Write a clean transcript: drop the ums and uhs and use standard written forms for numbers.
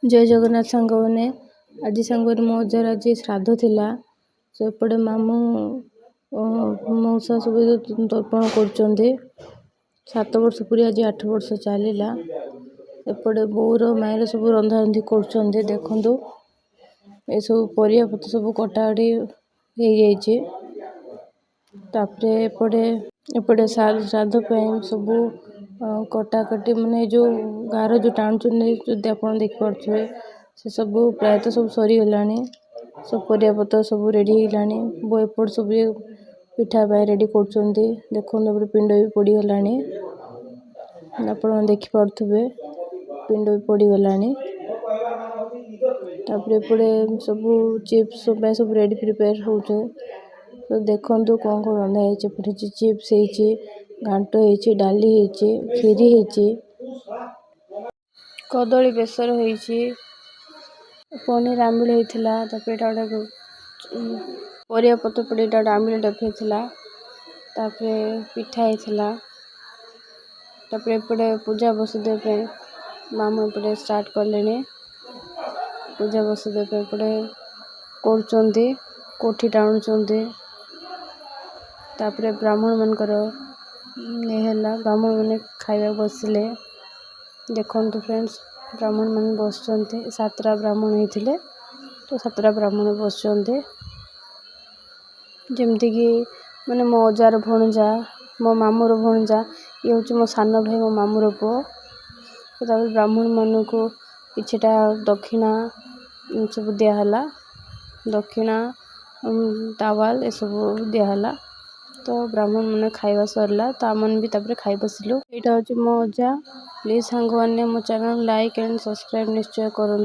जय जगन्नाथ सांग मैंने आज सांग मो अजार आज श्राद्ध थिला सेपटे मामू मौसा सब तर्पण कर 7 वर्ष पूरी आज 8 वर्ष चलला एपटे बोर मायर सब रंधा रंधि कर देखु ये सब परिया पत्र सब कटाकटी हो जापरे एपटे श्राद्ध सब कटाकटी माने जो गार जो टाणुचंदी जदि आप देखिपे से सब प्रायतः सब सरीगला सब परिया पत्र सब रेडी होगानी बो एपट सब पिठा रेडी कर देखते पिंड भी पड़गला आप देखिपे पिंड भी पड़गला एपटे सब चिप्स सब रेडी प्रिपेयर हो तो देखु कौन कौन रंधा है चिप्स घाट हो डाली खीरी कदली बेसर हो पनीर आमिल होता परिया पत्र पड़े आमिल टाइप होता पिठा होता एपटे पूजा बसदेव मामू एपटे स्टार्ट कले पूजा बसदेव एपटे कर कोठी टाणुचंदी ब्राह्मण मनकर ब्राह्मण मैंने खाइबा बसिले देखु फ्रेंड्स ब्राह्मण मैंने बस 7टा ब्राह्मण होते तो 7टा ब्राह्मण बस जमती कि मैंने मो अजार भणजा मो मामूर भणजा ये हूँ मो सान भाई मो मामूर पुओ तो ब्राह्मण मान को किछटा दक्षिणा सब दिहला दक्षिणा टावाल ये सब दिहला तो ब्राह्मण मैंने खाइबा सरला तो आम भी खाई बसिलु। यहाँ हूँ मो अजा प्लीज सांग मैंने मो चैनल लाइक एंड सब्सक्राइब निश्चय करूँ।